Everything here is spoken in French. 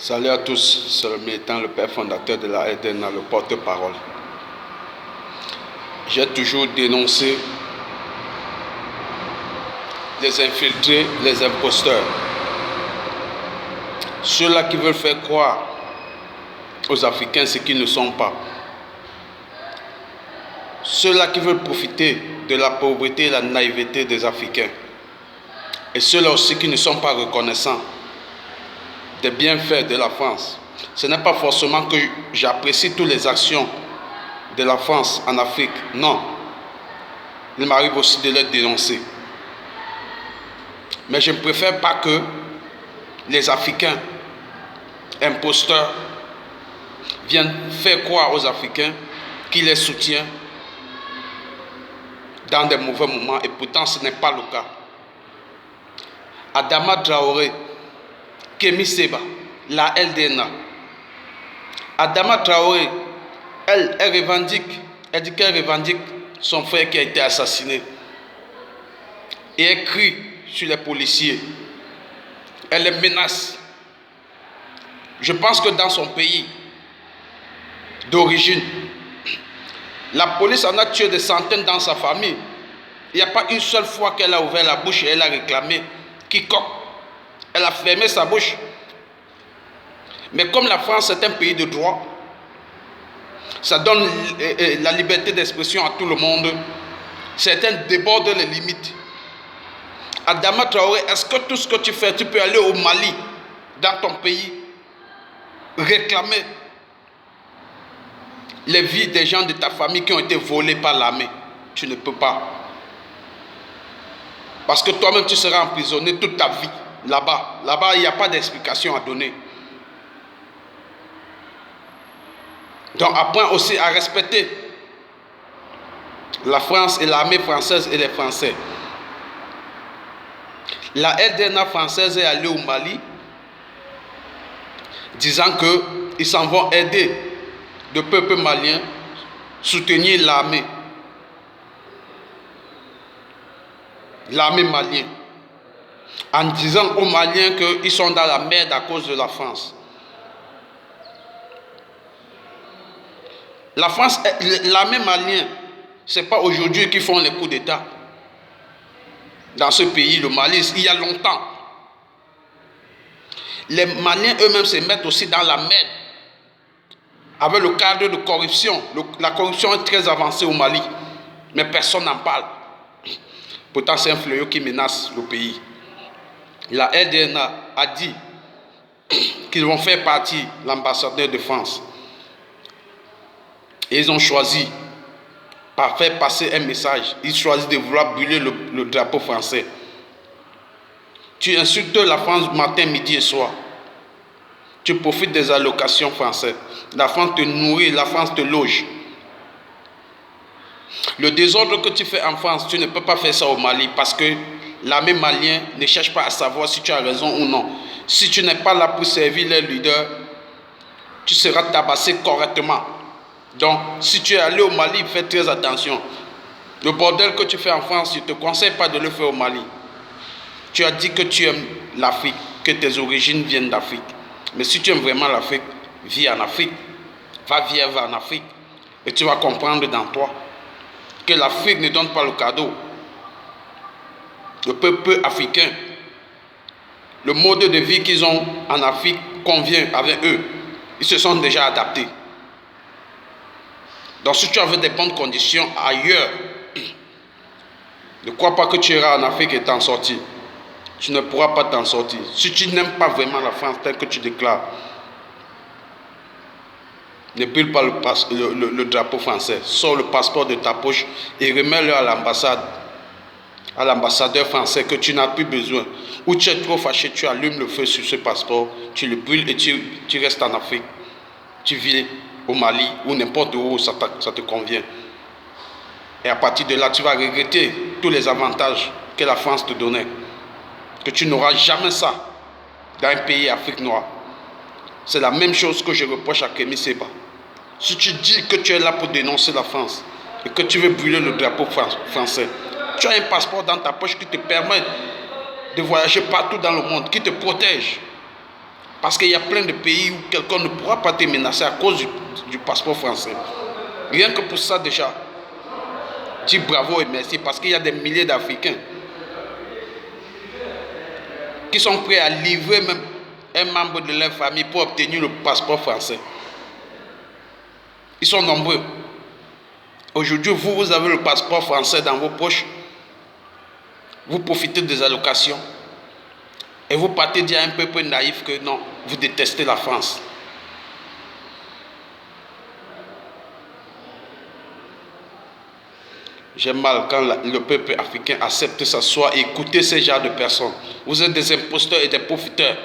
Salut à tous, c'est le militant, le père fondateur de la RDNA, le porte-parole. J'ai toujours dénoncé les infiltrés, les imposteurs. Ceux-là qui veulent faire croire aux Africains ce qu'ils ne sont pas. Ceux-là qui veulent profiter de la pauvreté et la naïveté des Africains. Et ceux-là aussi qui ne sont pas reconnaissants des bienfaits de la France. Ce n'est pas forcément que j'apprécie toutes les actions de la France en Afrique. Non. Il m'arrive aussi de les dénoncer. Mais je ne préfère pas que les Africains imposteurs viennent faire croire aux Africains qu'ils les soutiennent dans des mauvais moments, et pourtant ce n'est pas le cas. Adama Traoré, Kémi Séba, la LDNA. Adama Traoré, elle dit qu'elle revendique son frère qui a été assassiné. Et elle crie sur les policiers. Elle les menace. Je pense que dans son pays d'origine, la police en a tué des centaines dans sa famille. Il n'y a pas une seule fois qu'elle a ouvert la bouche et elle a réclamé quiconque. Elle a fermé sa bouche. Mais comme la France est un pays de droit, ça donne la liberté d'expression à tout le monde. Certains débordent les limites. Adama Traoré, est-ce que tout ce que tu fais, tu peux aller au Mali, dans ton pays, réclamer les vies des gens de ta famille qui ont été volés par l'armée? Tu ne peux pas. Parce que toi-même, tu seras emprisonné toute ta vie là-bas. Là-bas, il n'y a pas d'explication à donner. Donc, apprends aussi à respecter la France et l'armée française et les Français. La LDNA française est allée au Mali disant qu'ils s'en vont aider le peuple malien, soutenir l'armée malienne, en disant aux Maliens qu'ils sont dans la merde à cause de la France. La France, l'armée malienne, ce n'est pas aujourd'hui qu'ils font les coups d'État. Dans ce pays, le Mali, il y a longtemps. Les Maliens eux-mêmes se mettent aussi dans la merde avec le cadre de corruption. La corruption est très avancée au Mali, mais personne n'en parle. Pourtant, c'est un fléau qui menace le pays. La LDNA a dit qu'ils vont faire partie l'ambassadeur de France. Et ils ont choisi, par faire passer un message, ils choisissent de vouloir brûler le drapeau français. Tu insultes la France matin, midi et soir. Tu profites des allocations françaises. La France te nourrit, la France te loge. Le désordre que tu fais en France, tu ne peux pas faire ça au Mali parce que l'armée malienne ne cherche pas à savoir si tu as raison ou non. Si tu n'es pas là pour servir les leaders, tu seras tabassé correctement. Donc, si tu es allé au Mali, fais très attention. Le bordel que tu fais en France, je ne te conseille pas de le faire au Mali. Tu as dit que tu aimes l'Afrique, que tes origines viennent d'Afrique. Mais si tu aimes vraiment l'Afrique, vis en Afrique. Va vivre en Afrique. Et tu vas comprendre dans toi que l'Afrique ne donne pas le cadeau. Le peuple africain, le mode de vie qu'ils ont en Afrique convient avec eux. Ils se sont déjà adaptés. Donc si tu avais des bonnes conditions ailleurs, ne crois pas que tu iras en Afrique et t'en sortir. Tu ne pourras pas t'en sortir. Si tu n'aimes pas vraiment la France telle que tu déclares, ne brûle pas le drapeau français. Sors le passeport de ta poche et remets-le à l'ambassade, à l'ambassadeur français que tu n'as plus besoin. Ou tu es trop fâché, tu allumes le feu sur ce passeport, tu le brûles et tu restes en Afrique. Tu vis au Mali ou n'importe où ça te convient. Et à partir de là, tu vas regretter tous les avantages que la France te donnait. Que tu n'auras jamais ça dans un pays Afrique noire. C'est la même chose que je reproche à Kémi Séba. Si tu dis que tu es là pour dénoncer la France et que tu veux brûler le drapeau français, tu as un passeport dans ta poche qui te permet de voyager partout dans le monde, qui te protège. Parce qu'il y a plein de pays où quelqu'un ne pourra pas te menacer à cause du passeport français. Rien que pour ça déjà, dis bravo et merci, parce qu'il y a des milliers d'Africains qui sont prêts à livrer même un membre de leur famille pour obtenir le passeport français. Ils sont nombreux. Aujourd'hui, vous avez le passeport français dans vos poches. Vous profitez des allocations. Et vous partez dire à un peuple naïf que non, vous détestez la France. J'aime mal quand le peuple africain accepte s'asseoir et écouter ces genres de personnes. Vous êtes des imposteurs et des profiteurs.